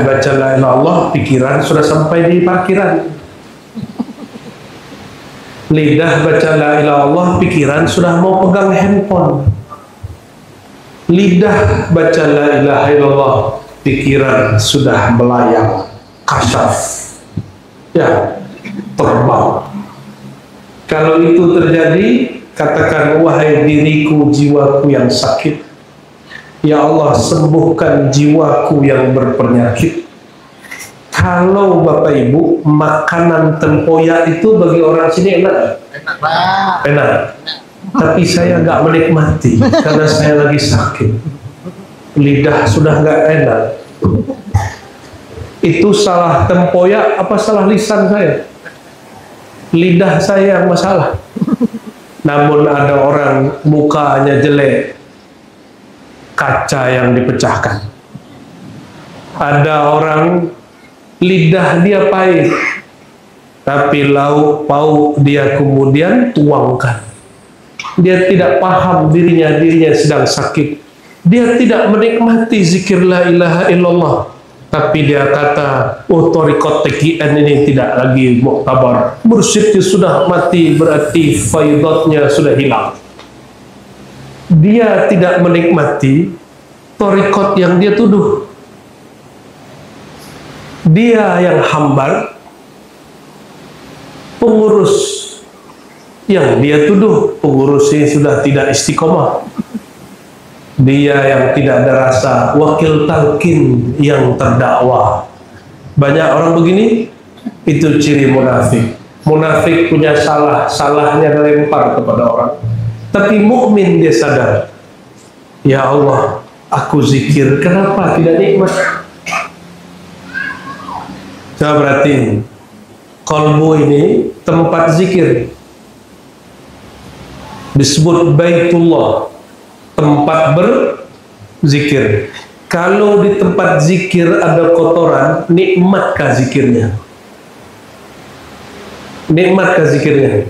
baca la ilaha illallah, pikiran sudah sampai di parkiran. Lidah baca la ilaha illallah, pikiran sudah mau pegang handphone. Lidah baca la ilaha illallah, pikiran sudah melayang, kasyaf, ya, terbang. Kalau itu terjadi, katakan, wahai diriku, jiwaku yang sakit, ya Allah, sembuhkan jiwaku yang berpenyakit. Kalau Bapak Ibu, makanan tempoyak itu bagi orang sini enak? Enak. Tapi saya nggak menikmati karena saya lagi sakit. Lidah sudah nggak enak. Itu salah tempoyak apa salah lisan saya? Lidah saya yang masalah. Namun ada orang mukanya jelek, kaca yang dipecahkan. Ada orang lidah dia pahit, tapi lauk pauk dia kemudian tuangkan. Dia tidak paham dirinya sedang sakit. Dia tidak menikmati zikir la ilaha illallah, tapi dia kata, oh, thariqat TKN ini tidak lagi muktabar, mursyidnya sudah mati, berarti faidatnya sudah hilang. Dia tidak menikmati thariqat yang dia tuduh. Dia yang hambar pengurus yang dia tuduh, pengurusnya sudah tidak istiqomah. Dia yang tidak ada rasa, wakil talqin yang terdakwa. Banyak orang begini, itu ciri munafik. Munafik punya salah, salahnya dilempar kepada orang. Tapi mukmin dia sadar, ya Allah, aku zikir, kenapa tidak nikmat? Coba perhatiin, qalbu ini tempat zikir, disebut Baitullah, tempat berzikir. Kalau di tempat zikir ada kotoran, nikmatkah zikirnya? Nikmatkah zikirnya?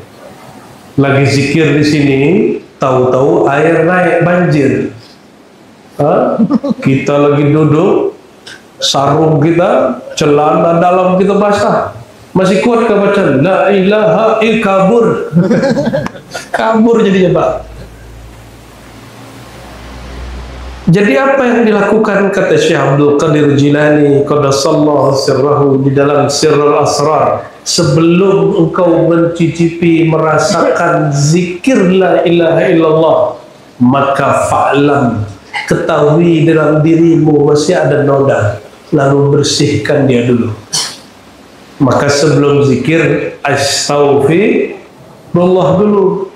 Lagi zikir di sini, tahu-tahu air naik banjir. Kita lagi duduk, sarung kita, celana dalam kita basah, masih kuat ke baca la ilaha illallah, kabur. Kabur jadinya, Pak. Jadi apa yang dilakukan, kata Syekh Abdul Qadir Jilani qaddasallahu sirrahu, di dalam Sirrul Asrar, sebelum engkau mencicipi, merasakan zikir la ilaha illallah, maka fa'lam, ketahui dalam dirimu masih ada noda, lalu bersihkan dia dulu. Maka sebelum zikir, astaghfirullah dulu.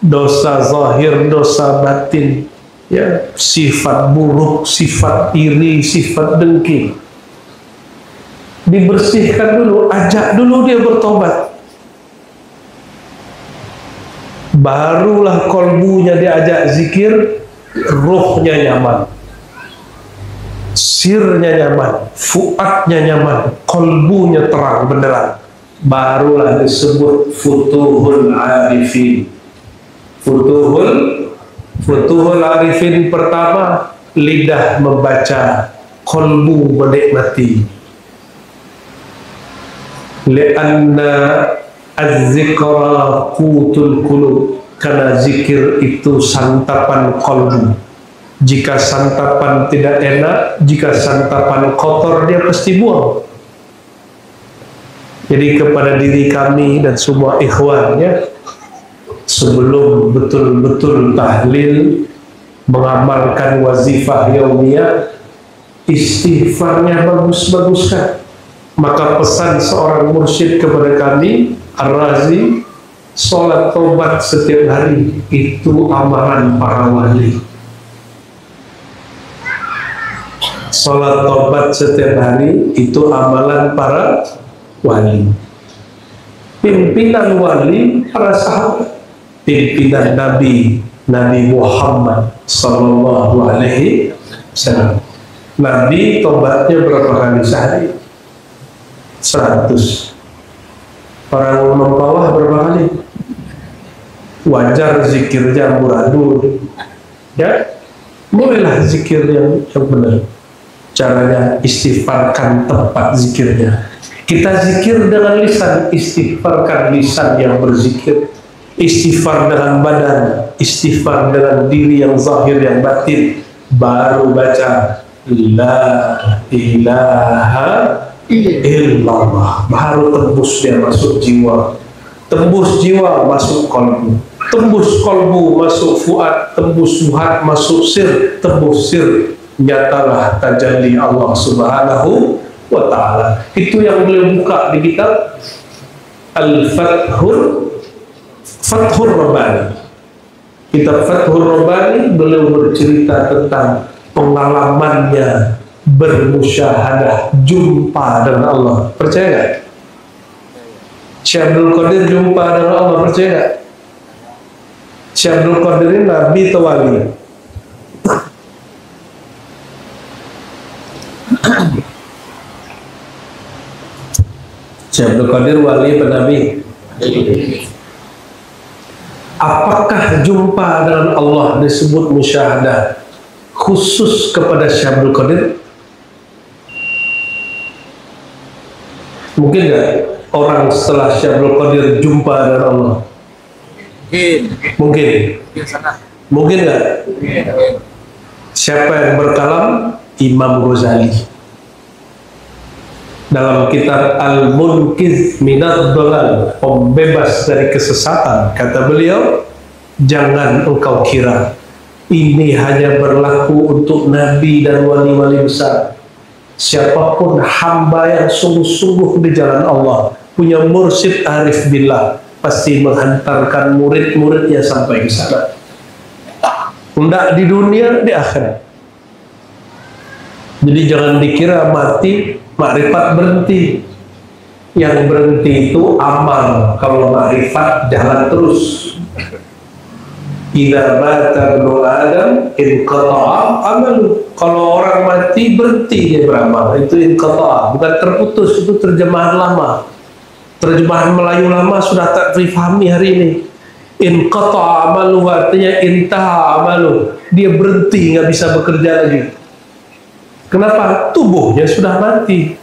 Dosa zahir, dosa batin, ya, sifat buruk, sifat iri, sifat dengki, dibersihkan dulu, ajak dulu dia bertobat. Barulah kolbunya diajak zikir, ruhnya nyaman, sirnya nyaman, fuadnya nyaman, kolbunya terang benderang. Barulah disebut futuhul arifin. Futuhul arifin pertama, lidah membaca, kolbu menikmati. Lianna az-zikra qutul qulub, karena zikir itu santapan kolbu. Jika santapan tidak enak, jika santapan kotor, dia pasti buang. Jadi kepada diri kami dan semua ikhwannya, sebelum betul-betul tahlil, mengamalkan wazifah yaumiyah, istighfarnya bagus-baguskan. Maka pesan seorang mursyid kepada kami, Ar-Razi, sholat taubat setiap hari itu amalan para wali. Sholat taubat setiap hari itu amalan para wali. Pimpinan wali para sahabat, pimpinan Nabi Muhammad sallallahu alaihi wasallam. Nabi tobatnya berapa kali sehari? 100. Orang mempawah berapa kali? Wajar zikirnya muradul, ya, mulailah zikir yang benar. Caranya istighfarkan tempat zikirnya. Kita zikir dengan lisan, istighfarkan lisan yang berzikir. Istighfar dengan badan, istighfar dengan diri yang zahir yang batin. Baru baca la ilaha illallah, baru tembus dia masuk jiwa. Tembus jiwa masuk kolbu, tembus kolbu masuk fuad, tembus fuad masuk sir, tembus sir nyatalah tajalli Allah subhanahu wa ta'ala. Itu yang beliau buka di kitab Al-Fathur Rabbani. Kitab Fathur Rabbani, beliau bercerita tentang pengalamannya bermusyahadah, jumpa dengan Allah. Percaya gak? Syekh Abdul Qadir jumpa dengan Allah, percaya gak? Syekh Abdul Qadir ini nabi atau wali? Syekh Abdul Qadir wali apa nabi? Apakah jumpa dengan Allah disebut musyahadah khusus kepada Syekh Abdul Qadir? Mungkin nggak orang setelah Syekh Abdul Qadir jumpa dengan Allah? Mungkin. Mungkin nggak? Siapa yang berkalam? Imam Ghazali. Dalam kitab Al-Munqidh Minadh Dhalal, pembebas dari kesesatan, kata beliau, jangan engkau kira ini hanya berlaku untuk nabi dan wali-wali besar. Siapapun hamba yang sungguh-sungguh di jalan Allah, punya mursyid arif billah, pasti menghantarkan murid-muridnya sampai ke sana. Tidak di dunia, di akhirat. Jadi jangan dikira mati makrifat berhenti. Yang berhenti itu amal. Kalau makrifat jalan terus. Idza mata ibnu Adam inqata'a amalu. Kalau orang mati berhenti dia beramal, itu inqata'a, bukan terputus. Itu terjemahan lama. Terjemahan Melayu lama sudah tak difahami hari ini. Inqata'a amalu artinya intaha amalu. Dia berhenti, nggak bisa bekerja lagi. Kenapa? Tubuhnya sudah mati.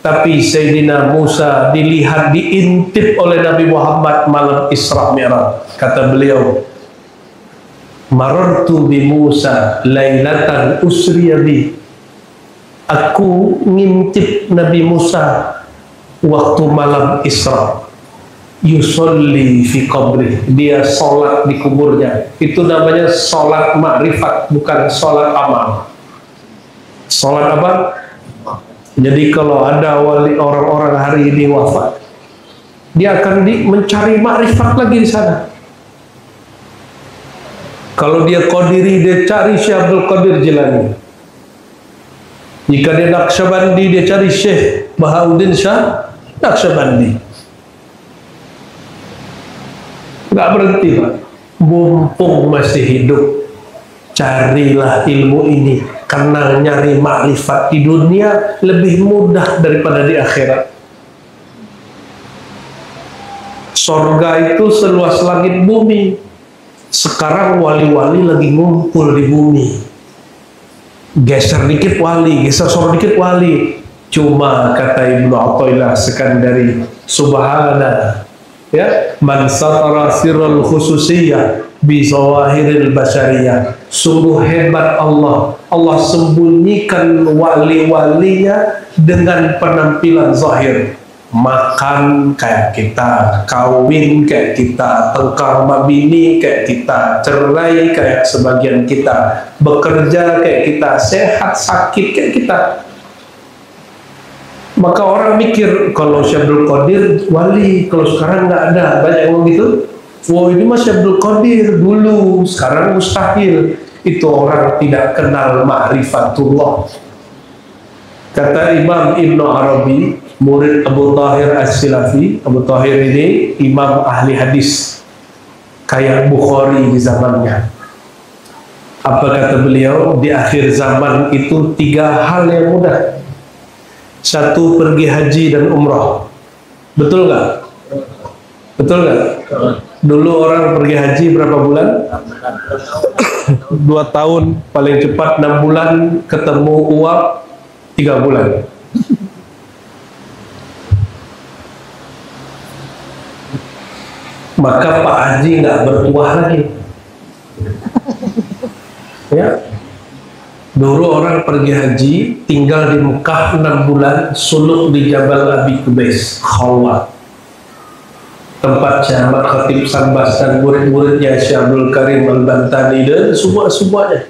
Tapi Sayyidina Musa dilihat, diintip oleh Nabi Muhammad malam Isra Mi'raj. Kata beliau, marartu bi Musa lailatan usriya bi. Aku ngintip Nabi Musa waktu malam Isra. Yusolli fi qabri. Dia sholat di kuburnya. Itu namanya sholat ma'rifat, bukan sholat amal. Sholat apa? Jadi kalau ada wali orang-orang hari ini wafat, dia akan mencari makrifat lagi di sana. Kalau dia Qadiri, dia cari Syekh Abdul Qadir Jilani. Jika dia Naqsyabandi, dia cari Syekh Bahauddin Shah Naqsyabandi. Nggak berhenti, Pak. Mumpung masih hidup, carilah ilmu ini. Karena nyari makrifat di dunia lebih mudah daripada di akhirat. Sorga itu seluas langit bumi. Sekarang wali-wali lagi ngumpul di bumi. Geser dikit wali, geser sorga dikit wali. Cuma kata Ibnu Athaillah Sekandari, subhana, ya, man satara sirrul khususiyah bi zawahiril basyariyah. Sungguh hebat Allah. Allah sembunyikan wali-walinya dengan penampilan zahir. Makan kayak kita, kawin kayak kita, tengkar mabini kayak kita, cerai kayak sebagian kita, bekerja kayak kita, sehat sakit kayak kita. Maka orang mikir kalau Syekh Abdul Qadir wali, kalau sekarang nggak ada. Banyak yang begitu. Oh, ini Syekh Abdul Qadir dulu, sekarang mustahil. Itu orang tidak kenal ma'rifatullah. Kata Imam Ibnu Arabi, murid Abu Thahir As-Silafi. Abu Thahir ini imam ahli hadis kayak Bukhari di zamannya. Apa kata beliau? Di akhir zaman itu 3 hal yang mudah. 1, pergi haji dan umrah. Betul nggak? Betul nggak? Dulu orang pergi haji berapa bulan? 2 tahun, paling cepat 6 bulan, ketemu uap, 3 bulan. Maka Pak Haji nggak bertuah lagi. Ya, dulu orang pergi haji tinggal di Mekah 6 bulan, suluk di Jabal Abi Kubais, Khalwat, tempat Syekh Ahmad Khatib Sambas dan murid-muridnya Syekh Abdul Karim Al-Bantani dan semua-semuanya.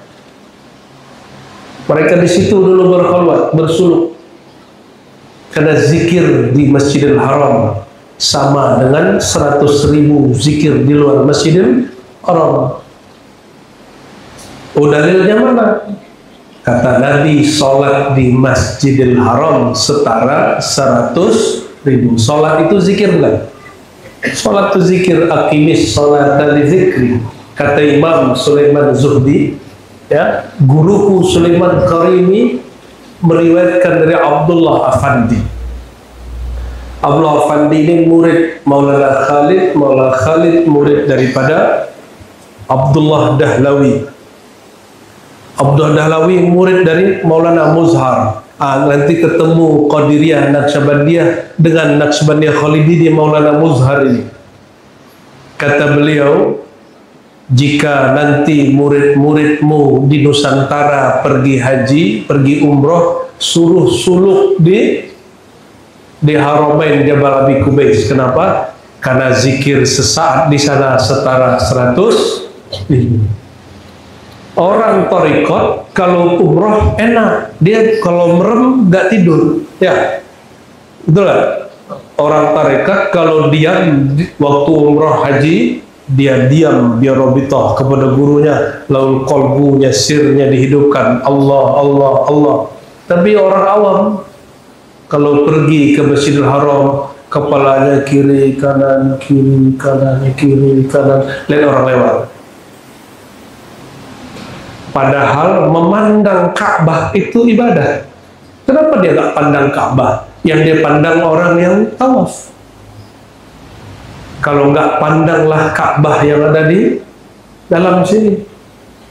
Mereka di situ dulu berkhalwat, bersuluk. Karena zikir di Masjidil Haram sama dengan 100.000 zikir di luar Masjidil Haram. Oh, dalilnya mana? Kata Nabi, sholat di Masjidil Haram setara 100.000. Sholat itu zikir bukan? Sholat itu zikir. Aqimis sholat dari zikri. Kata Imam Sulaiman Zuhdi, ya, guruku Sulaiman Karimi meriwayatkan dari Abdullah Afandi. Abdullah Afandi ini murid Maulana Khalid, Maulana Khalid murid daripada Abdullah Dahlawi. Abdullah Dahlawi murid dari Maulana Muzhar. Nanti ketemu Qadiriyah Naqsyabandiyah dengan Naqsyabandiyah Khalidi di Maulana Muzhar ini. Kata beliau, jika nanti murid-muridmu di Nusantara pergi haji, pergi umroh, suruh suluk di Haramain Jabal Abi Kubais. Kenapa? Karena zikir sesaat di sana setara 100.000. Orang torikot kalau umroh enak, dia kalau merem nggak tidur, ya, betul lah. Orang tarekat kalau diam waktu umroh haji, dia diam, dia robitoh kepada gurunya, lalu kolbunya, sirnya dihidupkan, Allah, Allah, Allah. Tapi orang awam kalau pergi ke Masjidil Haram, kepalanya kiri kanan, kiri kanan, kiri kanan, lihat orang lewat. Padahal memandang Ka'bah itu ibadah. Kenapa dia nggak pandang Ka'bah? Yang dia pandang orang yang tawaf. Kalau nggak pandanglah Ka'bah yang ada di dalam sini,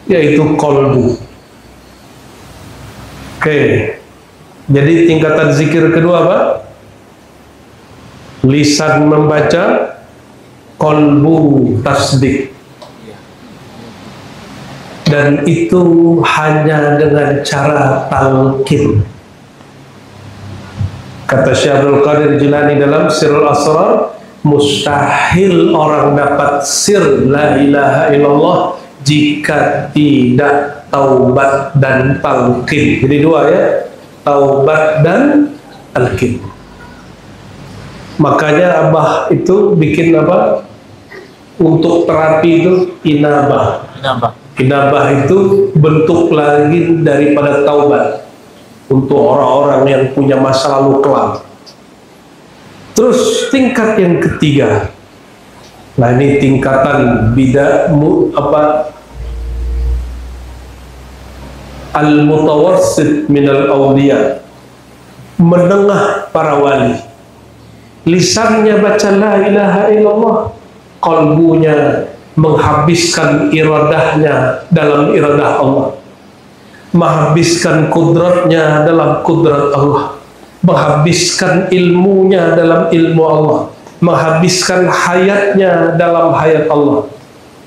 yaitu kolbu. Oke, jadi tingkatan zikir kedua apa? Lisan membaca, kolbu tasdik. Dan itu hanya dengan cara talqin. Kata Syekh Abdul Qadir Jilani dalam Sirrul Asrar, mustahil orang dapat sir la ilaha illallah jika tidak taubat dan talqin. Jadi dua ya, taubat dan talqin. Makanya Abah itu bikin apa? Untuk terapi itu inabah. Inabah itu bentuk lagi daripada taubat untuk orang-orang yang punya masa lalu kelam. Terus tingkat yang ketiga, nah ini tingkatan al-mutawassit minal awliya, menengah para wali. Lisannya baca la ilaha illallah, qalbunya menghabiskan iradahnya dalam iradah Allah, menghabiskan kudratnya dalam kudrat Allah, menghabiskan ilmunya dalam ilmu Allah, menghabiskan hayatnya dalam hayat Allah.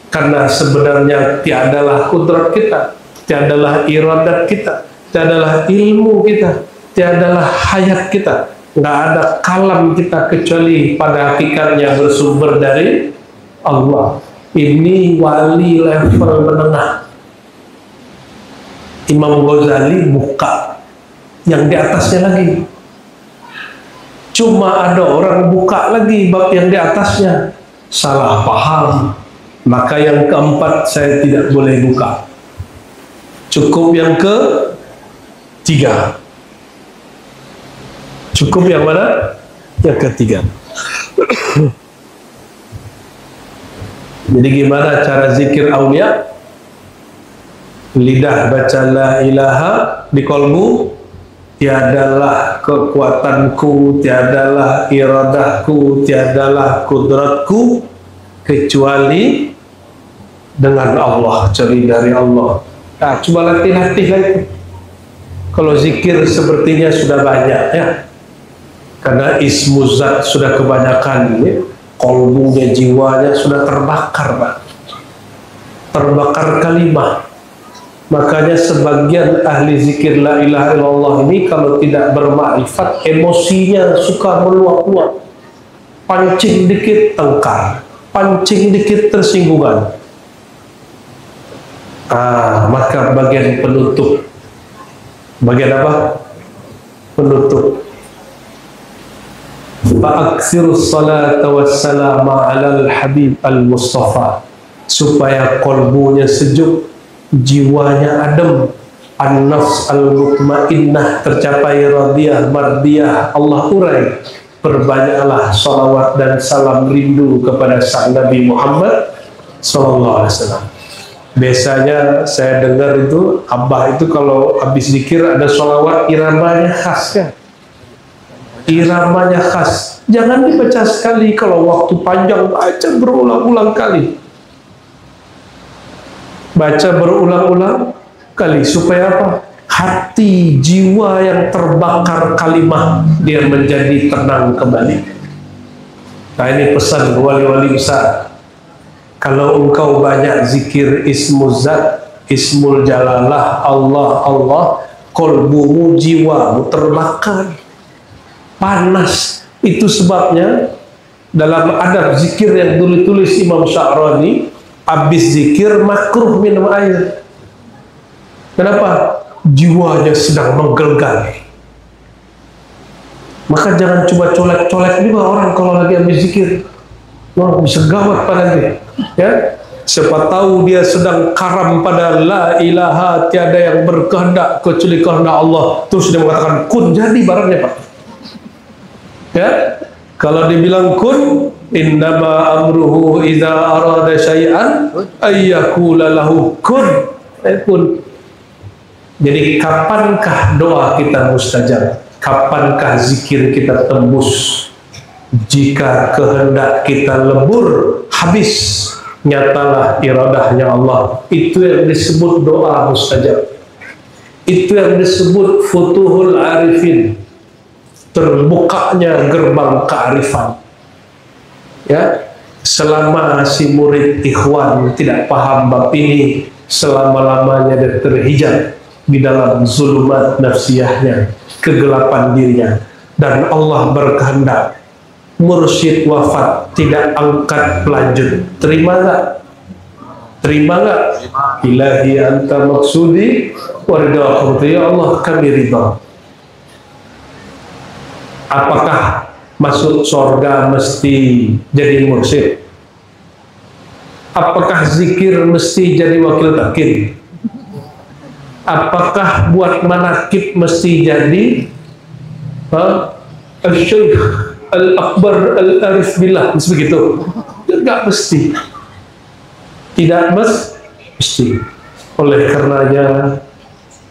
Karena sebenarnya tiadalah kudrat kita, tiadalah iradat kita, tiadalah ilmu kita, tiadalah hayat kita, nggak ada kalam kita kecuali pada hakikatnya bersumber dari Allah. Ini wali level menengah. Imam Ghazali buka yang di atasnya lagi. Cuma ada orang buka lagi bab yang di atasnya, salah paham. Maka yang keempat saya tidak boleh buka. Cukup yang ketiga. Cukup yang mana? Yang ketiga. Jadi gimana cara zikir aulia? Lidah baca la ilaha di kolbu, tiadalah kekuatanku, tiadalah iradahku, tiadalah kudratku kecuali dengan Allah, cari dari Allah. Nah, coba latih lagi. Kalau zikir sepertinya sudah banyak ya, karena ismuzat sudah kebanyakan ya. Kolbunya, jiwanya sudah terbakar Pak, terbakar kalimah. Makanya sebagian ahli zikir la ilaha illallah ini kalau tidak bermakrifat, emosinya suka meluap-luap, pancing dikit tengkar, pancing dikit tersinggungan. Maka bagian penutup, bagian apa? Penutup. Fa'aksirus salata wassalama alal habib al-mustafa, supaya kolbunya sejuk, jiwanya adem, an-nafs al-mutmainnah tercapai radiyah mardiyah, Allah urai. Perbanyaklah salawat dan salam rindu kepada sang Nabi Muhammad sallallahu alaihi wasallam. Biasanya saya dengar itu Abah itu kalau habis zikir ada salawat iramanya khas ya. Iramanya khas. Jangan dibaca sekali, kalau waktu panjang baca berulang-ulang kali. Baca berulang-ulang kali supaya apa? Hati, jiwa yang terbakar kalimah dia menjadi tenang kembali. Nah ini pesan wali-wali besar. Kalau engkau banyak zikir ismuzat, ismul jalalah, Allah, Allah, kolbumu, jiwamu terbakar, panas. Itu sebabnya dalam adab zikir yang ditulis Imam Sya'rani, habis zikir makruh minum air. Kenapa? Jiwanya sedang menggelegar. Maka jangan coba colek-colek juga orang kalau lagi habis zikir. Wah, bisa gawat pada dia. Ya, siapa tahu dia sedang karam pada la ilaha, tiada yang berkehendak kecuali kehendak Allah. Terus dia mengatakan kun, jadi barangnya Pak. Ya, kalau dibilang kun, innama amruhu idza arada syai'an ayyakula lahu kun. Kun. Jadi kapankah doa kita mustajab? Kapankah zikir kita tembus? Jika kehendak kita lebur, habis, nyatalah iradahnya Allah. Itu yang disebut doa mustajab. Itu yang disebut futuhul arifin, terbukanya gerbang kearifan. Ya, selama si murid ikhwan tidak paham bab ini, selama-lamanya dia terhijab di dalam zulumat nafsiyahnya, kegelapan dirinya. Dan Allah berkehendak mursyid wafat, tidak angkat pelanjut. Terima nggak? Terima nggak? Ilahi anta maksudi warida, ya Allah kami ridha. Apakah masuk surga mesti jadi mursyid? Apakah zikir mesti jadi wakil takir? Apakah buat manakib mesti jadi al-syekh al-akbar al-arif billah? Begitu? Tidak mesti. Tidak mesti. Oleh karenanya,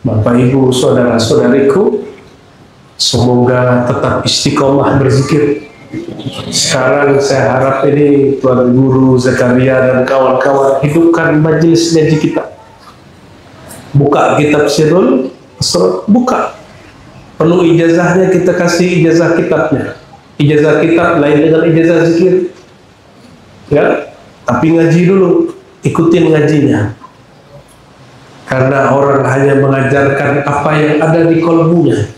Bapak Ibu, saudara-saudariku, semoga tetap istiqomah berzikir. Sekarang saya harap ini Tuan Guru Zakaria dan kawan-kawan hidupkan majelis ngaji kita. Buka kitab Sirul Asrar, buka. Perlu ijazahnya, kita kasih ijazah kitabnya. Ijazah kitab lain dengan ijazah zikir. Ya, tapi ngaji dulu, ikutin ngajinya. Karena orang hanya mengajarkan apa yang ada di kolbunya.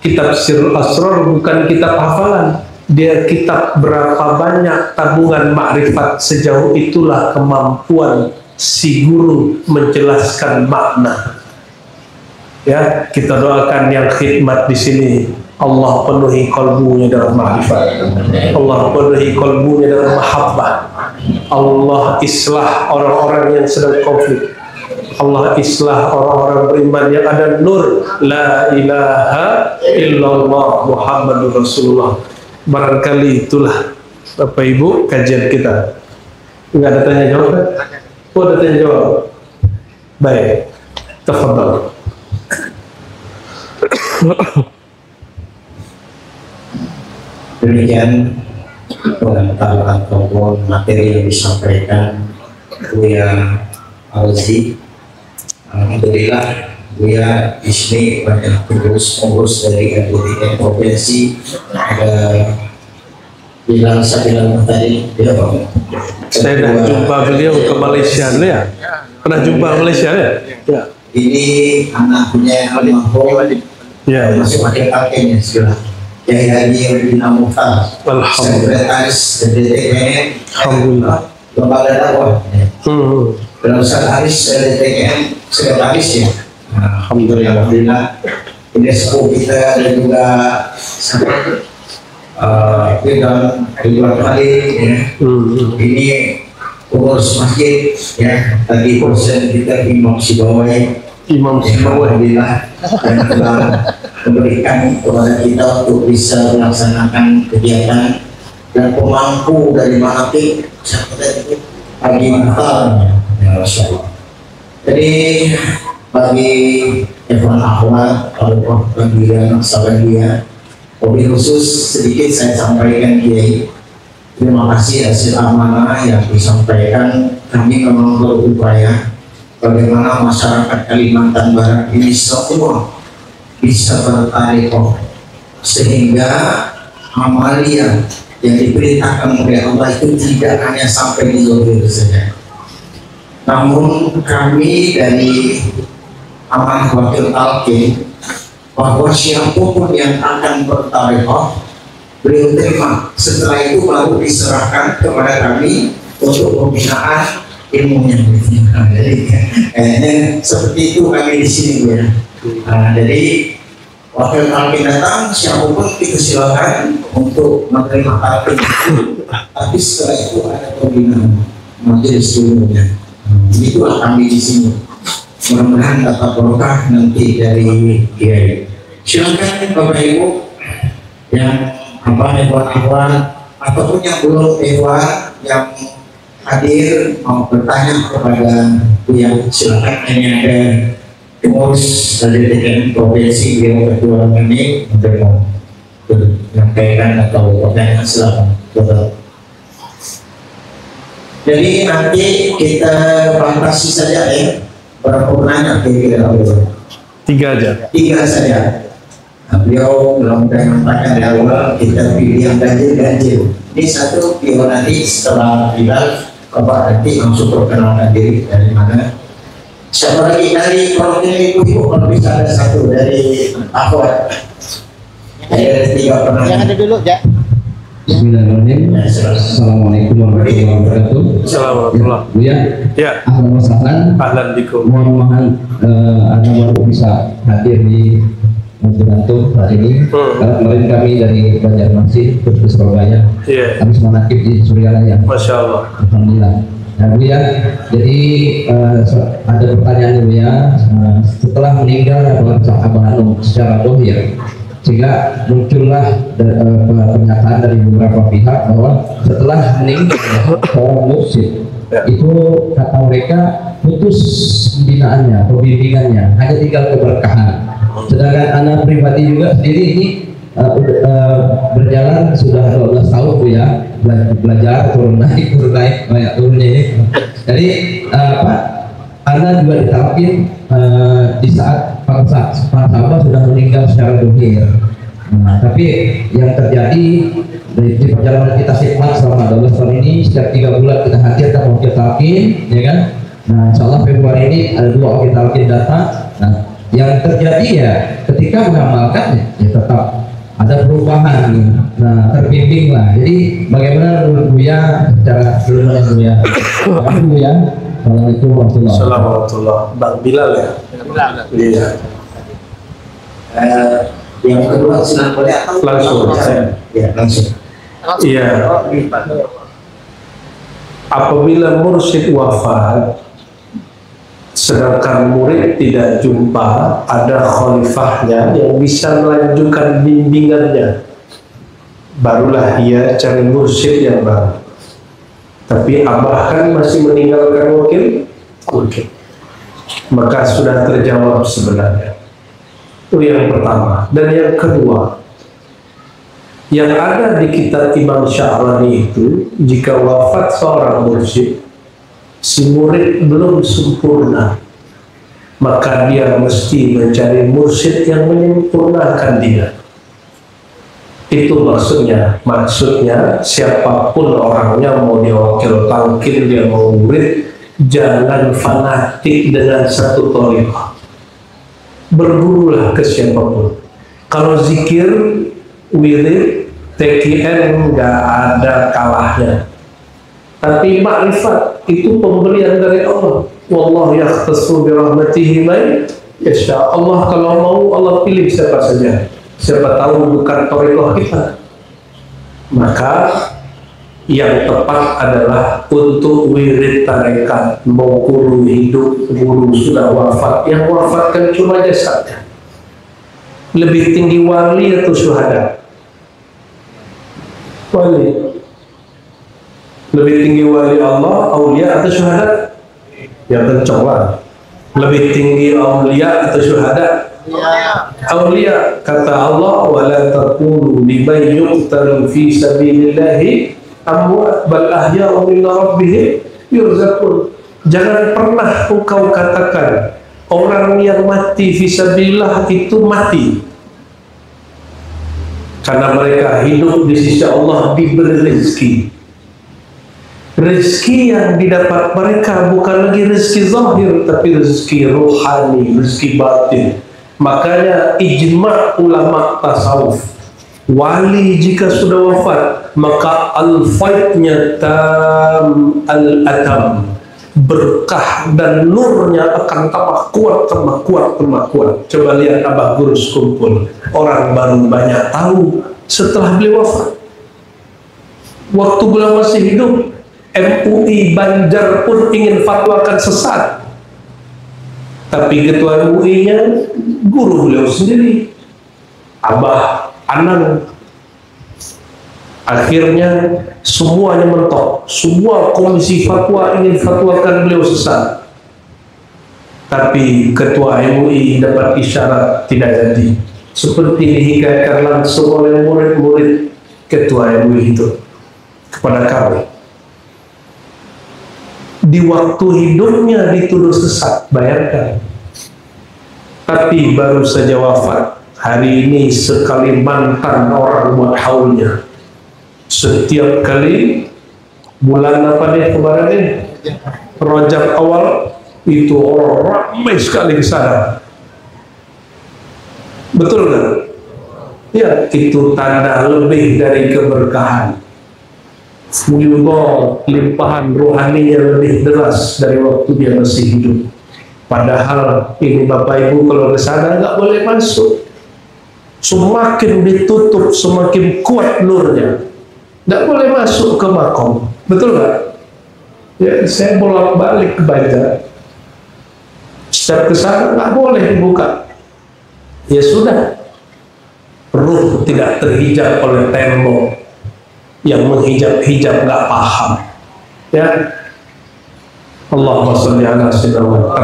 Kitab Sirul Asrar bukan kitab hafalan. Dia kitab berapa banyak tabungan makrifat, sejauh itulah kemampuan si guru menjelaskan makna. Ya, kita doakan yang khidmat di sini, Allah penuhi kolbunya dengan makrifat, Allah penuhi kolbunya dengan mahabbah, Allah islah orang-orang yang sedang konflik, Allah islah orang-orang beriman yang ada nur la ilaha illallah Muhammadur Rasulullah. Barangkali itulah Bapak Ibu kajian kita. Enggak ada tanya jawab kan? Oh, ada tanya jawab. Baik, tafadhal. Demikian komentar ataupun materi yang disampaikan Buya Fauzi. Alhamdulillah Buya di sini banyak pengurus dari LPTN provinsi, ada bilang tadi dia Bang. Saya dah jumpa beliau ke Malaysia dulu ya. Pernah jumpa Malaysia ya? Ya. Ini anaknya almarhum, Ya. masih pakai kakeknya sekarang. Yai Haji Rudina Mukhtar, sekretaris DTN, Alhamdulillah. lembaga dakwah. Dan Ustaz Haris DTN sekretaris ya. Alhamdulillah. Ini sepuh kita dan juga Bidang Ridwan Khalid ya. Ini pengurus masjid ya, tadi persen kita Imam Sibawai alhamdulillah dan telah memberikan kepada kita untuk bisa melaksanakan kegiatan dan pemangku dari Malaki sampai pagi mental ya Rasulullah. Jadi bagi Evan Ahwat kalau panggilan Sabagia Wabil khusus sedikit saya sampaikan Kiai, terima kasih hasil amanah yang disampaikan. Kami memang berupaya bagaimana masyarakat Kalimantan Barat ini semua bisa bertarekoh sehingga amalia yang diperintahkan oleh Allah itu tidak hanya sampai di zahir saja. Namun kami dari amanah wakil talqin bahwa siapapun yang akan bertarekoh beliau terima, setelah itu baru diserahkan kepada kami untuk pembinaan ilmunya. Jadi seperti itu kami di sini ya. Jadi wakil talqin datang, siapapun itu silakan untuk menerima talqin. Tapi setelah itu ada pembinaan majelis ilmunya. Itulah kami di sini. Mudah-mudahan dapat berkah nanti dari Kiai. Silakan Bapak Ibu yang hewan ataupun yang belum hewan yang hadir mau bertanya kepada Buya, silakan. Ini ada pengurus dari DKM provinsi yang kedua ini untuk menyampaikan atau pertanyaan, silakan. Jadi nanti kita batasi saja ya. Berapa penanya kira-kira? 3 aja. 3 saja. Nah, beliau belum menyampaikan dari awal kita pilih yang ganjil. Ini satu beliau nanti setelah bilang Bapak nanti langsung perkenalkan diri dari mana. Siapa lagi dari provinsi Ibu kalau bisa ada satu dari Akhwat. Ada 3 penanya. Yang ada dulu ya. Bismillahirrahmanirrahim. Assalamualaikum warahmatullahi wabarakatuh. Assalamualaikum. Ya, Ya. ahlan wa sahlan. Ahlan bikum. Mohon Anda baru bisa hadir di Mujarantuh hari ini. Karena kemarin kami dari Banjarmasin ke Surabaya. Iya. Kami menakib di Suryalaya. Masya Allah. Alhamdulillah. Nah, Bu ya, jadi ada pertanyaan Bu ya, setelah meninggal Abah Hanum secara dohir, sehingga muncullah pernyataan dari beberapa pihak bahwa setelah meninggal seorang mursyid itu kata mereka putus pembinaannya, pembimbingannya, hanya tinggal keberkahan. Sedangkan anak pribadi juga sendiri ini berjalan sudah 12 tahun Bu ya, belajar turun naik banyak turunnya ini. Jadi Anda juga ditalkin di saat Pak Sabah sudah meninggal secara dohir. Nah, tapi yang terjadi di perjalanan kita khidmat selama 12 tahun ini, setiap 3 bulan kita hadirkan wakil talqin, ya kan? Nah, insya Allah Februari ini ada 2 wakil talqin datang. Nah, yang terjadi ya ketika mengamalkan ya tetap ada perubahan. Nah, terbimbing lah. Jadi bagaimana menurut Buya secara keseluruhan Buya? Buya. Assalamualaikum warahmatullahi Assalamualaikum. Bang Bilal ya? Bilal. Iya. Yang kedua silakan boleh atau Langsung. Ya, langsung. Iya. Apabila mursyid wafat, sedangkan murid tidak jumpa, ada khalifahnya yang bisa melanjutkan bimbingannya, barulah ia cari mursyid yang baru. Tapi Abah kan masih meninggalkan wakil, maka sudah terjawab sebenarnya. Itu yang pertama. Dan yang kedua, yang ada di kitab Imam Sya'rani itu, jika wafat seorang mursyid, si murid belum sempurna, maka dia mesti mencari mursyid yang menyempurnakan dia. Itu maksudnya. Maksudnya siapapun orangnya, mau dia wakil talqin, dia mau murid, jangan fanatik dengan satu thariqah. Bergurulah ke siapapun. Kalau zikir, wirid, TKN nggak ada kalahnya. Tapi makrifat itu pemberian dari Allah. Wallahu yakhtassu bi rahmatihi man yasha. Allah kalau mau, Allah pilih siapa saja. Siapa tahu bukan thariqah kita. Maka yang tepat adalah untuk wirid tarekat, mau guru hidup, guru sudah wafat. Yang wafat kan cuma jasadnya. Lebih tinggi wali atau syuhada? Wali. Lebih tinggi wali Allah, aulia atau syuhada? Yang kencang lah. Lebih tinggi aulia atau syuhada? Aulia. Kata Allah, wala taqulu liman yuqtalu fi sabilillahi amwat bal ahya'un inda rabbihim yurzaqun. Jangan pernah engkau katakan orang yang mati fi sabilillah itu mati, karena mereka hidup di sisi Allah, diberi rezeki. Rezeki yang didapat mereka bukan lagi rezeki zahir, tapi rezeki rohani, rezeki batin. Makanya ijma' ulama tasawuf, wali jika sudah wafat maka al-faidnya tam al-atam, berkah dan nurnya akan tambah kuat, tambah kuat, tambah kuat. Coba lihat Abah Gurus kumpul, orang baru banyak tahu setelah beliau wafat. Waktu beliau masih hidup, MUI Banjar pun ingin fatwakan sesat, tapi ketua MUI-nya guru beliau sendiri, Abah Anang. Akhirnya semuanya mentok, semua komisi fatwa ingin fatwakan beliau sesat, tapi ketua MUI dapat isyarat tidak jadi, seperti dihikayatkan langsung oleh murid-murid ketua MUI itu kepada kami. Di waktu hidupnya dituduh sesat, bayangkan. Tapi baru saja wafat, hari ini sekali mantan orang buat haulnya. Setiap kali bulan apa deh kemarin ini, Rajab awal, itu orang ramai sekali ke sana. Betul kan? Ya, itu tanda lebih dari keberkahan. Fuyudah, limpahan rohaninya lebih deras dari waktu dia masih hidup. Padahal ini Bapak Ibu kalau ke sana nggak boleh masuk. Semakin ditutup semakin kuat nurnya. Nggak boleh masuk ke makom. Betul nggak? Ya, saya bolak-balik ke Banjar. Setiap ke sana nggak boleh dibuka. Ya sudah, ruh tidak terhijab oleh tembok. Yang menghijab-hijab nggak paham, ya. Allahumma sholli ala sayyidina.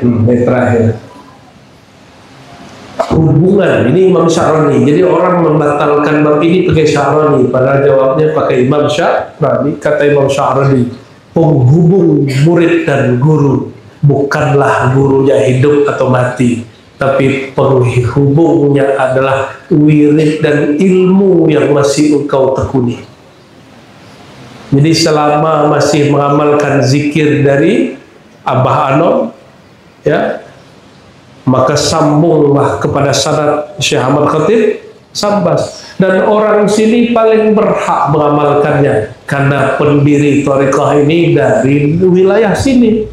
Terakhir, hubungan ini Imam Sya'rani. Jadi orang membatalkan bab ini pakai Sya'rani, padahal jawabnya pakai Imam Sya'rani. Kata Imam Sya'rani, penghubung murid dan guru bukanlah gurunya hidup atau mati, tapi penghubungnya adalah wirid dan ilmu yang masih engkau tekuni. Jadi selama masih mengamalkan zikir dari Abah Anom, ya, maka sambunglah kepada sanad Syekh Ahmad Khatib Sambas. Dan orang sini paling berhak mengamalkannya, karena pendiri thariqah ini dari wilayah sini,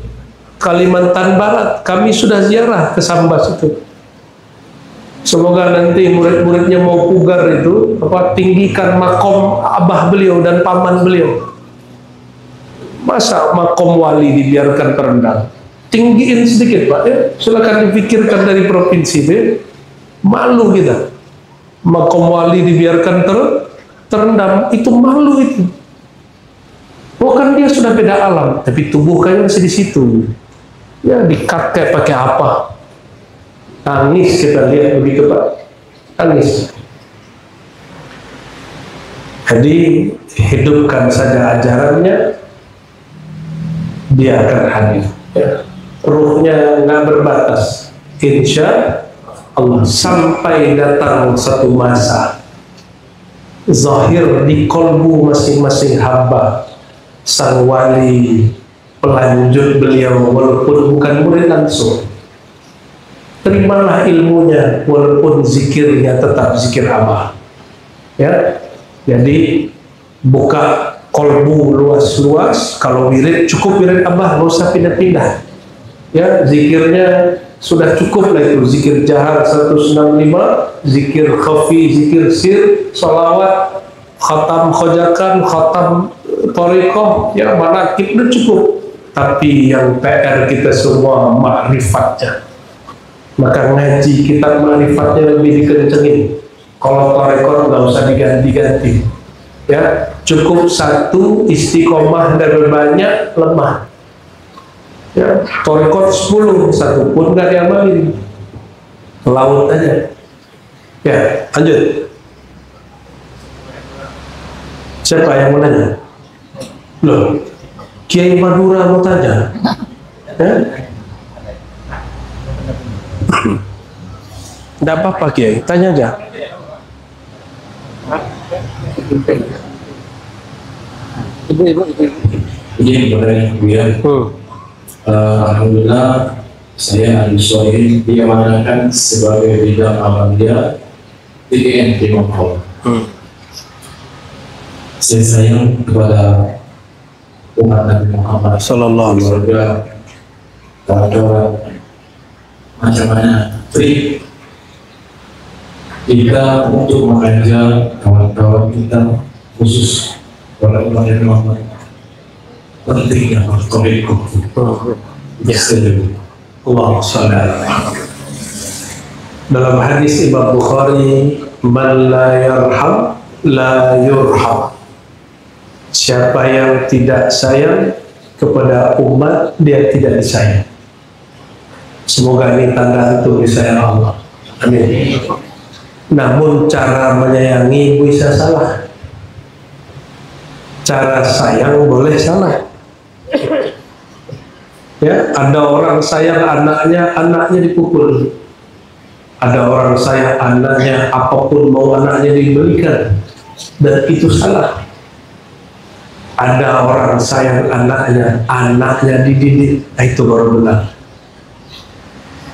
Kalimantan Barat. Kami sudah ziarah ke Sambas itu. Semoga nanti murid-muridnya mau pugar itu tinggikan makom abah beliau dan paman beliau. Masa makom wali dibiarkan terendah? Tinggiin sedikit Pak, ya. Silakan dipikirkan dari provinsi deh. Malu kita. Makom wali dibiarkan terendam, itu malu itu. Bukan dia sudah beda alam, tapi tubuh kayaknya masih di situ. Ya dikakek pakai apa? Tangis kita lihat begitu Pak, tangis. Jadi hidupkan saja ajarannya, dia akan hadir. Ya. ruhnya nggak berbatas, insya Allah, sampai datang satu masa zahir di kolbu masing-masing hamba sang wali pelanjut beliau, walaupun bukan murid langsung, terimalah ilmunya walaupun zikirnya tetap zikir Abah, ya. Jadi buka kolbu luas-luas. Kalau wirid cukup wirid Abah, nggak usah pindah-pindah, ya. Zikirnya sudah cukup lah itu, zikir jahar 165, zikir khafi, zikir sir, salawat, khatam khojakan, khatam thariqah, ya, manakib itu cukup. Tapi yang PR kita semua ma'rifatnya. Maka ngaji kitab ma'rifatnya lebih dikencengin. Kalau thariqah nggak usah diganti-ganti, ya. Cukup satu, istiqomah dan banyak lemah, ya. Thariqah 10, satu pun nggak diamalin, laut aja, ya. Lanjut. Siapa yang mau nanya? Loh, Kiai Madura mau tanya, ya? Nggak apa-apa Kiai, tanya aja. Jadi alhamdulillah saya Al-Suhaim diamanahkan sebagai bidang Ahmadiyah TGN Timur Hall. Saya sayang kepada umat Nabi Muhammad Sallallahu alaihi wasallam, keluarga, kawan-kawan, macam-macam trik kita untuk mengajak kawan-kawan kita, khusus para umat Nabi Muhammad, pentingnya berkomitmen. ya. Allahumma shalli ala Muhammad. Dalam hadis Imam Bukhari, man la yarham la yurham. Siapa yang tidak sayang kepada umat, dia tidak disayang. Semoga ini tanda untuk disayang Allah. Amin. Namun cara menyayangi bisa salah, cara sayang boleh salah. Ya, ada orang sayang anaknya, anaknya dipukul. Ada orang sayang anaknya, apapun mau anaknya diberikan, dan itu salah. Ada orang sayang anaknya, anaknya dididik, itu baru benar.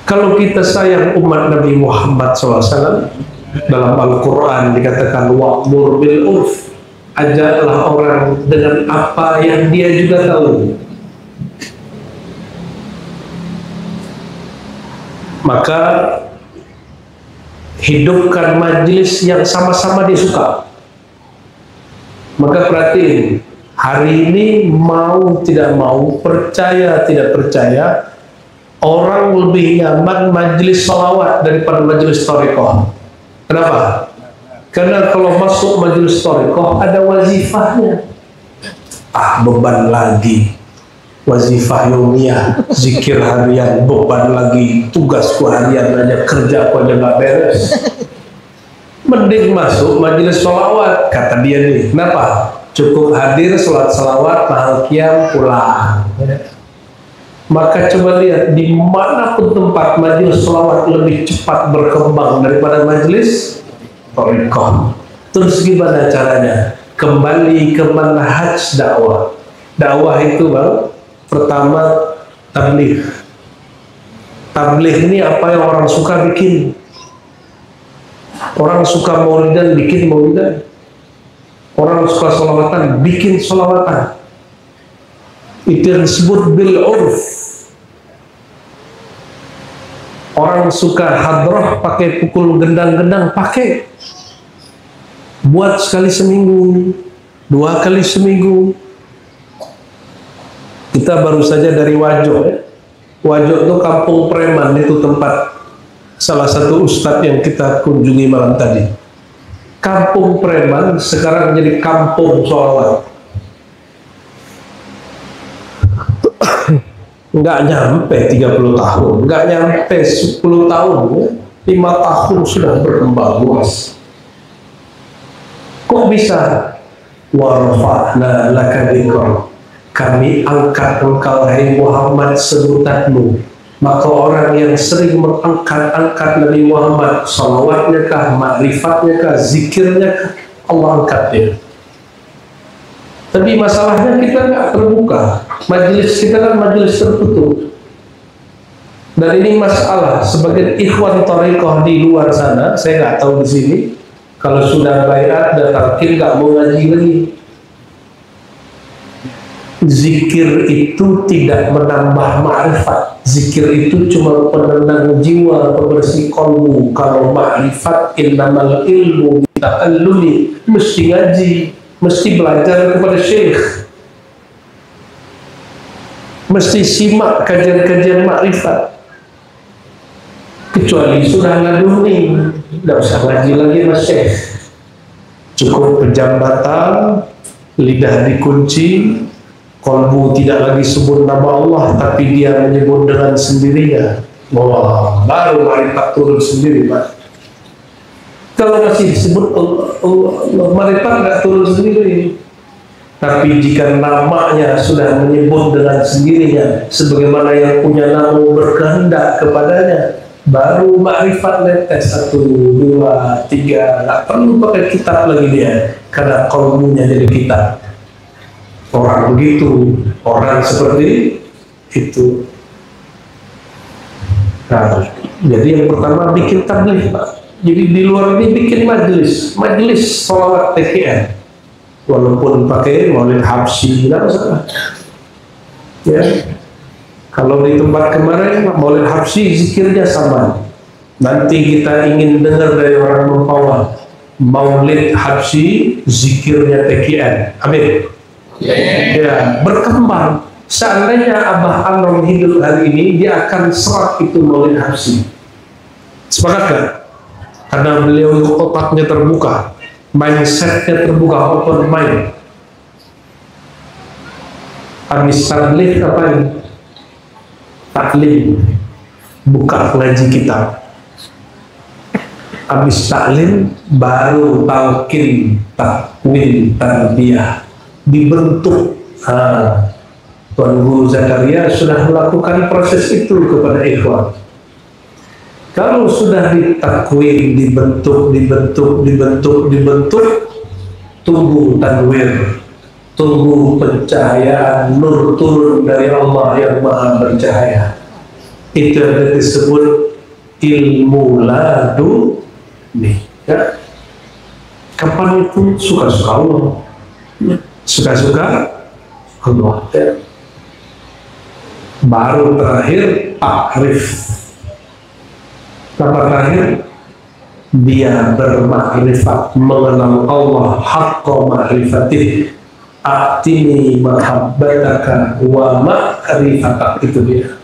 Kalau kita sayang umat Nabi Muhammad SAW, dalam Al-Quran dikatakan wa'mur bil urf, ajaklah orang dengan apa yang dia juga tahu. Maka hidupkan majelis yang sama-sama dia suka. Maka perhatiin, hari ini mau tidak mau, percaya tidak percaya, orang lebih nyaman majelis salawat daripada majelis thariqah. Kenapa? Karena kalau masuk majelis thariqah ada wazifahnya. Beban lagi, wazifah yomiyah, zikir harian, beban lagi, tugasku harian aja, kerja aku aja nggak beres. Mending masuk majelis sholawat, kata dia nih. Kenapa? Cukup hadir, sholat salawat, mahal qiyam, pulang. Maka coba lihat, di manapun tempat majelis sholawat lebih cepat berkembang daripada majelis thariqah. Terus gimana caranya? Kembali ke manhaj dakwah. Dakwah itu bang, pertama tabligh. Tabligh ini apa yang orang suka bikin. Orang suka maulidan, bikin maulidan. Orang suka sholawatan, bikin sholawatan. Itu yang disebut bil urf. Orang suka hadroh, pakai pukul gendang-gendang, pakai. Buat sekali seminggu, 2 kali seminggu. Kita baru saja dari Wajo, ya. Wajo itu kampung preman, itu tempat salah satu ustadz yang kita kunjungi malam tadi. Kampung preman sekarang jadi kampung sholawat. Nggak nyampe 30 tahun, nggak nyampe 10 tahun, ya. 5 tahun sudah berkembang luas. Kok bisa? Warfa'na laka dzikra. kami angkat engkau hai Muhammad sebutanmu. Maka orang yang sering mengangkat Nabi Muhammad, salawatnya kah, ma'rifatnya kah, zikirnya kah, Allah angkat dia. Tapi masalahnya kita nggak terbuka, majelis kita kan majelis tertutup. Dan ini masalah sebagai ikhwan thariqah di luar sana, saya nggak tahu di sini. Kalau sudah baiat dan talqin nggak mau ngaji lagi. Zikir itu tidak menambah ma'rifat. Zikir itu cuma penenang jiwa, pembersih kolbu. Kalau ma'rifat innamal ilmu bita'allumi, mesti ngaji, mesti belajar kepada syekh, mesti simak kajian-kajian ma'rifat. Kecuali sudah ngaduni, tidak usah ngaji lagi mas syekh. Cukup pejambatan, lidah dikunci, kolbu tidak lagi sebut nama Allah, tapi dia menyebut dengan sendirinya. Wah, baru ma'rifat turun sendiri, Pak. Kalau masih disebut ma'rifat nggak turun sendiri. Tapi jika namanya sudah menyebut dengan sendirinya, sebagaimana yang punya nama berkehendak kepadanya, baru ma'rifat netes 1, 2, 3. Nggak perlu pakai kitab lagi dia, karena kolbunya jadi kitab. Orang begitu, orang seperti itu. Nah, jadi yang pertama bikin tabligh, Pak. Jadi di luar ini bikin majelis sholawat TKN, walaupun pakai maulid habsyi, tidak masalah. Ya, kalau di tempat kemarin maulid habsyi zikirnya sama. Nanti kita ingin dengar dari orang Mempawah, maulid habsyi zikirnya TKN. Amin. Ya, berkembang. Seandainya Abah Anom hidup hari ini, dia akan serap itu maulid habsyi. Sepakat kan? Karena beliau itu otaknya terbuka, mindsetnya terbuka, open mind. Habis tabligh ngapain? Taklim, buka ngaji kitab. Habis taklim baru talqin, takwin, tarbiyah, dibentuk. Tuan Guru Zakaria sudah melakukan proses itu kepada ikhwan. Kalau sudah ditakwin, dibentuk, tunggu tanwir, tunggu pencahayaan nur turun dari Allah yang maha bercahaya. Itu yang disebut ilmu laduni. Ya. Kapan itu? Suka-suka Allah, suka-suka Allah. Ya. Baru terakhir takrif. Apa terakhir? Dia bermakrifat, mengenal Allah haqqa ma'rifatih. Atini mahabbataka wa ma'rifatak. Itu dia.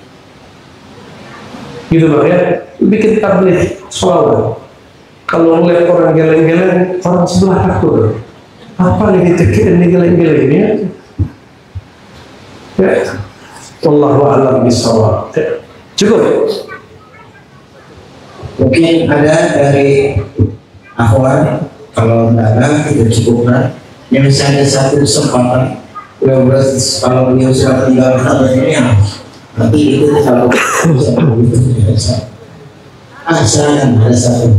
Gitu Pak ya. Bikin tabligh sholawat. Kalau ngeliat orang geleng-geleng, orang sebelah takut. Apa lagi tekin ini geleng-geleng ini? Ya. Wallahu a'lam bishawab. Ya. Cukup. Mungkin ada dari akhwat, kalau tidak ada kita cukupkan. Yang misalnya satu kesempatan, kalau beliau sudah tinggalkan dunia, nanti itu kalau silakan ada satu.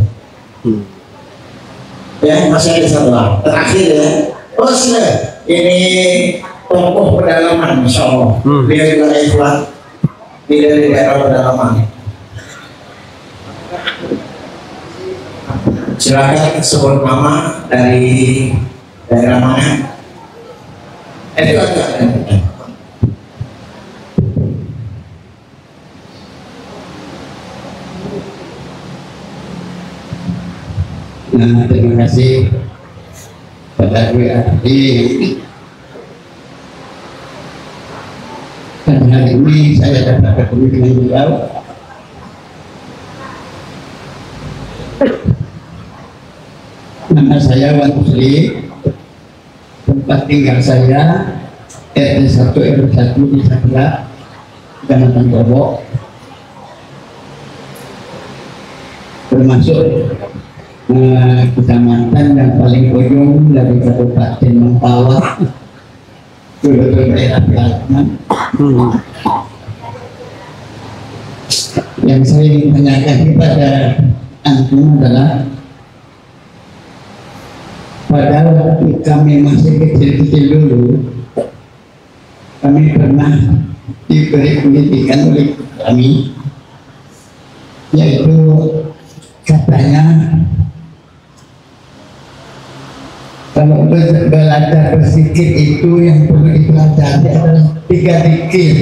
Ya masih ada satu lah. Terakhir ya. Oh sudah. Ini tokoh pedalaman, insya Allah. Dia juga ikhwan. Dia dari daerah pedalaman. Silakan sebut nama dari daerah mana? Itu ada. Nah, terima kasih pada WAD. Dan hari ini saya dapat bertemu dengan beliau. Nama saya Wan Musli, tempat tinggal saya RT 1 RW 1 di Sakra, Kecamatan Bobo, termasuk kecamatan yang paling ujung dari Kabupaten Mempawah Gubernur daerah Pekalongan. Yang saya ingin tanyakan kepada antum adalah, pada waktu kami masih kecil-kecil dulu, kami pernah diberi pendidikan oleh kami, yaitu katanya kalau belajar berzikir itu yang perlu dipelajari adalah 3 zikir.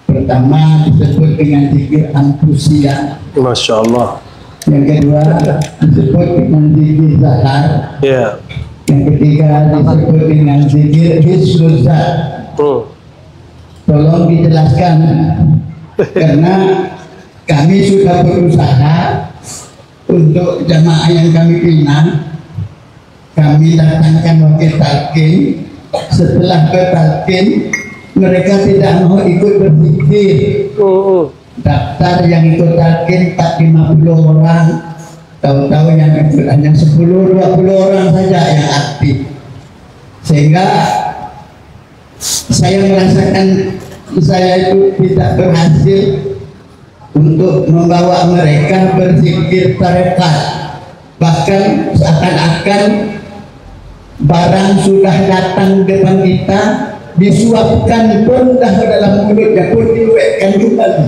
Pertama disebut dengan zikir anfusia. Masya Allah. Yang kedua disebut dengan zikir zahar. Ya. Yang ketiga disebut dengan zikir hisnuzat. Tolong dijelaskan, karena kami sudah berusaha untuk jamaah yang kami bina, kami datangkan wakil talqin. Setelah bertalqin, mereka tidak mau ikut berzikir. Daftar yang ikut talqin 50 orang, tahu-tahu yang ikut hanya 10-20 orang saja yang aktif, sehingga saya merasakan saya itu tidak berhasil untuk membawa mereka berzikir tarekat. Bahkan seakan-akan barang sudah datang depan kita, disuapkan rendah ke dalam mulutnya pun diluekkan kembali.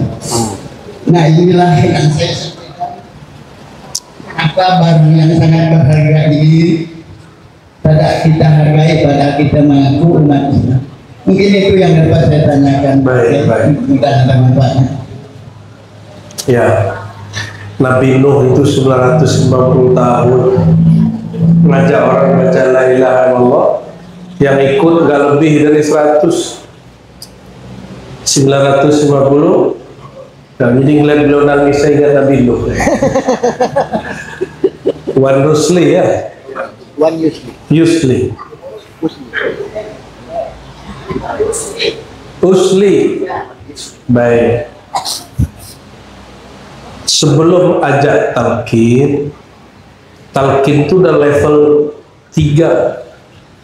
Nah, inilah yang saya sampaikan. Apa barang yang sangat berharga ini tidak kita hargai pada kita mengaku umat Islam. Mungkin itu yang dapat saya tanyakan. Baik. Mudah-mudahan manfaatnya. Ya, Nabi Nuh itu 950 tahun ngajak orang baca la ilaha illallah, yang ikut nggak lebih dari 100. 950. Nah, jadi ngeliat beliau nangis, saya ingat Nabi Nuh. Wan Rusli ya? Wan Yusli. Usli. Baik. Sebelum ajak talqin itu udah level 3.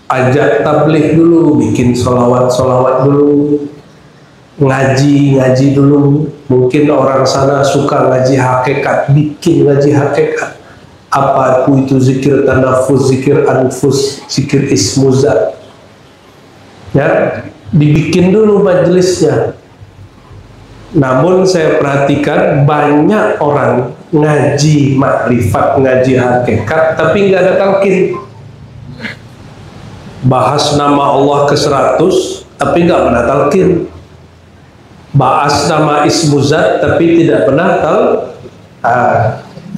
Ajak tabligh dulu, bikin solawat dulu, ngaji dulu. Mungkin orang sana suka ngaji hakikat, bikin ngaji hakikat. Apa itu zikir tanafus, zikir anfus, zikir ismuzat. Ya, dibikin dulu majelisnya. Namun saya perhatikan banyak orang ngaji makrifat, ngaji hakikat, tapi nggak ada talqin. Bahas nama Allah ke 100, tapi nggak pernah talqin. Bahas nama ismuzat, tapi tidak pernah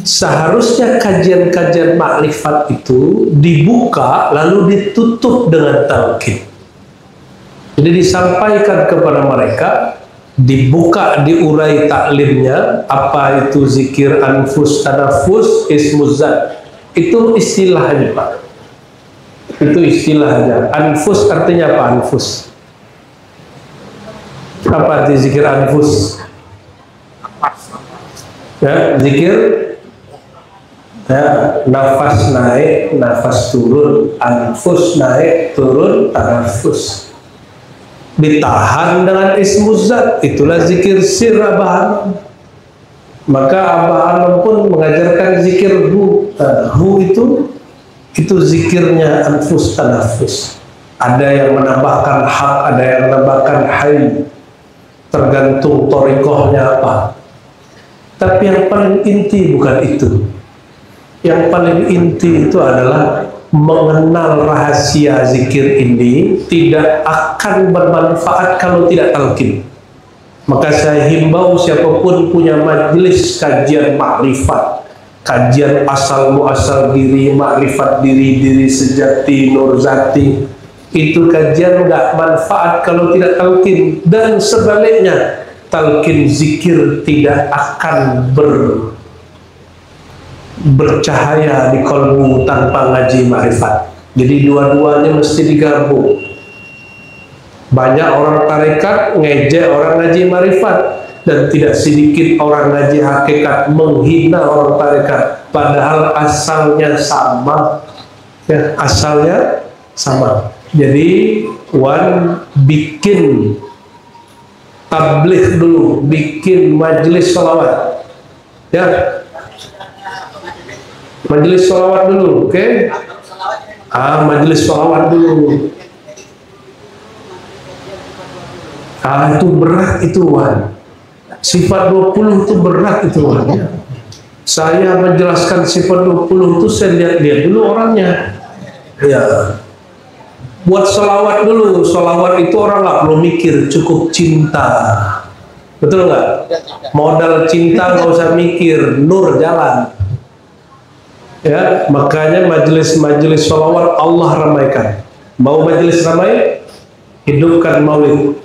seharusnya kajian-kajian makrifat itu dibuka lalu ditutup dengan talqin. Jadi disampaikan kepada mereka, dibuka, diurai taklimnya, apa itu zikir anfus, tanafus, ismuzat. Itu istilahnya, Pak. Itu istilahnya. Anfus artinya apa? Anfus. Apa arti zikir anfus? Ya, zikir ya, nafas naik, nafas turun, anfus naik, turun, tanafus. Ditahan dengan ismuzat, itulah zikir sir Abah Hanum. Maka Abah Hanum pun mengajarkan zikir hu. Hu itu zikirnya anfus tanafus. Ada yang menambahkan hak, ada yang menambahkan hayy, tergantung torikohnya apa. Tapi yang paling inti bukan itu. Yang paling inti itu adalah mengenal rahasia zikir ini tidak akan bermanfaat kalau tidak talqin. Maka saya himbau siapapun punya majelis kajian makrifat, kajian asal muasal diri, makrifat diri sejati, nur zati, itu kajian nggak manfaat kalau tidak talqin. Dan sebaliknya, talqin zikir tidak akan bercahaya di kolbu tanpa ngaji makrifat. Jadi dua-duanya mesti digabung. Banyak orang tarekat ngejek orang ngaji makrifat, dan tidak sedikit orang ngaji hakikat menghina orang tarekat, padahal asalnya sama. Ya, asalnya sama. Jadi Wan bikin tabligh dulu, bikin majelis sholawat, ya, majelis sholawat dulu, oke? Majelis sholawat dulu. Itu berat itu Wan. Sifat 20 itu berat itu Wan. Saya menjelaskan sifat 20 itu saya lihat dulu orangnya. Ya. Buat sholawat dulu. Sholawat itu orang nggak perlu mikir, cukup cinta. Betul nggak? Modal cinta nggak usah mikir, nur jalan. Ya, makanya majelis-majelis sholawat Allah ramaikan. Mau majelis ramai? Hidupkan maulid.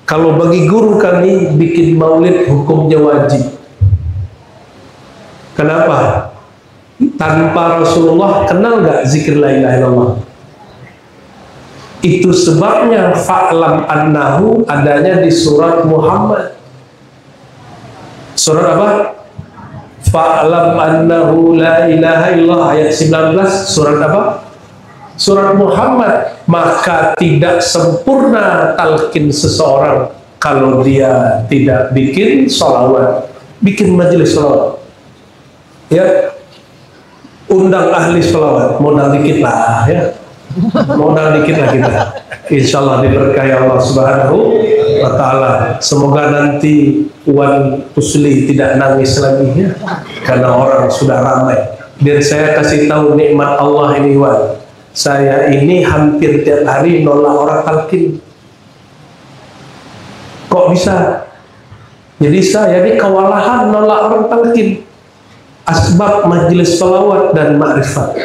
Kalau bagi guru kami bikin maulid hukumnya wajib. Kenapa? Tanpa Rasulullah kenal nggak zikir la ilaha illallah? Itu sebabnya fa'lam annahu adanya di surat Muhammad. Surat apa? Fa'lam annahu la ilaha illallah ayat 19. Surat apa? Surat Muhammad. Maka tidak sempurna talqin seseorang kalau dia tidak bikin sholawat, bikin majelis sholawat. Ya, undang ahli sholawat, modal dikit lah ya. Modal dikit lah kita. Insya Allah diberkahi Allah Subhanahu wa Ta'ala. Semoga nanti Wan Pusli tidak nangis lagi ya, karena orang sudah ramai. Dan saya kasih tahu nikmat Allah ini Wan. Saya ini hampir tiap hari nolak orang talqin. Kok bisa? Jadi saya ini kewalahan nolak orang talqin. Asbab majelis sholawat dan ma'rifat.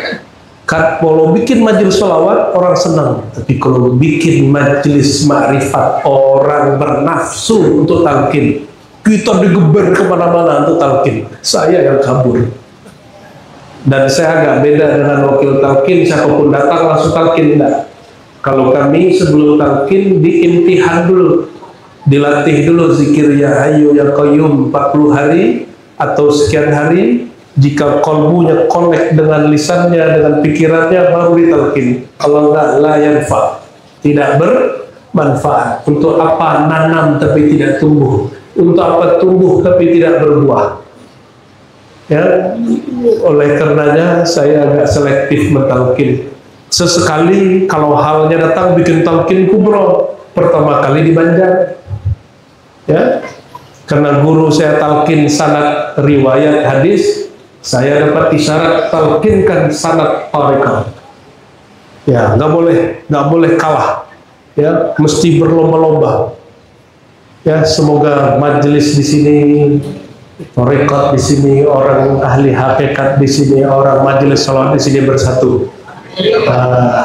Kalau bikin majelis sholawat orang senang, tapi kalau bikin majelis ma'rifat orang bernafsu untuk talqin. Kita digeber kemana-mana untuk talqin. Saya yang kabur. Dan saya agak beda dengan wakil talqin. Siapapun datang langsung talqin, enggak. Kalau kami sebelum talqin diimtihan dulu, dilatih dulu zikir ya hayyu ya qayyum 40 hari atau sekian hari. Jika kolbunya connect dengan lisannya, dengan pikirannya, baru ditalqin. Kalau enggak, la yanfa, tidak bermanfaat. Untuk apa nanam tapi tidak tumbuh? Untuk apa tumbuh tapi tidak berbuah? Ya, oleh karenanya saya agak selektif mentalqin. Sesekali kalau halnya datang bikin talqin kubro, pertama kali di Banjar. Ya, karena guru saya talqin sanad riwayat hadis, saya dapat isyarat talqinkan sanad tariqah. Ya, nggak boleh kalah. Ya, mesti berlomba-lomba. Ya, semoga majelis di sini, tariqat di sini, orang ahli hakikat di sini, orang majelis sholawat di sini bersatu.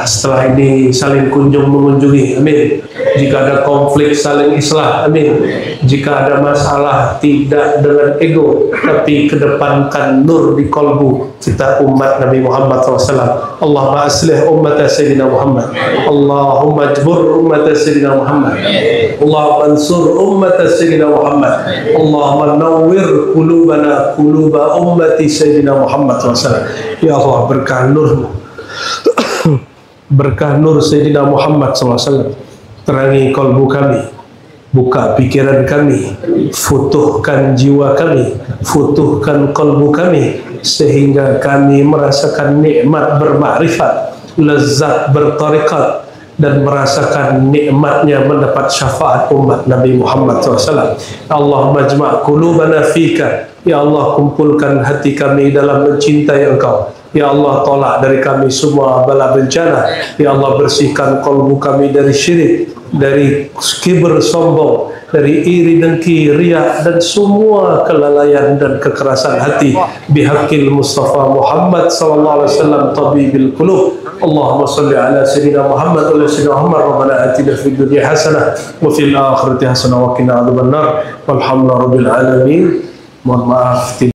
Setelah ini saling kunjung mengunjungi, amin. Jika ada konflik saling islah, amin. Jika ada masalah tidak dengan ego, tapi kedepankan nur di kolbu kita umat Nabi Muhammad SAW. Allahumma aslih umat Sayyidina Muhammad, Allahumma jbur umat Sayyidina Muhammad, Allahumma ansur umat Sayyidina Muhammad, Allahumma nawwir qulubana quluba ummati Sayyidina Muhammad SAW. Ya Allah, berkah nurmu, berkah nur Sayyidina Muhammad SAW, terangi kolbu kami, buka pikiran kami, futuhkan jiwa kami, futuhkan kolbu kami, sehingga kami merasakan nikmat bermakrifat, lezat bertariqat, dan merasakan nikmatnya mendapat syafaat umat Nabi Muhammad SAW. Allahumma jma' qulubana fika, ya Allah kumpulkan hati kami dalam mencintai Engkau. Ya Allah, tolak dari kami semua bala bencana. Ya Allah, bersihkan kolbu kami dari syirik, dari kibir sombong, dari iri dengki, riya, dan semua kelalaian dan kekerasan hati. Bihaqil Mustafa Muhammad sallallahu alaihi wasallam tabibil qulub. Allahumma salli ala sayyidina Muhammad wa ala sayyidina Muhammad. Rabbana atina fid dunya hasanah wa fil akhirati hasanah wa qina adzabannar. Walhamdulillahi rabbil alamin. Mohon maaf.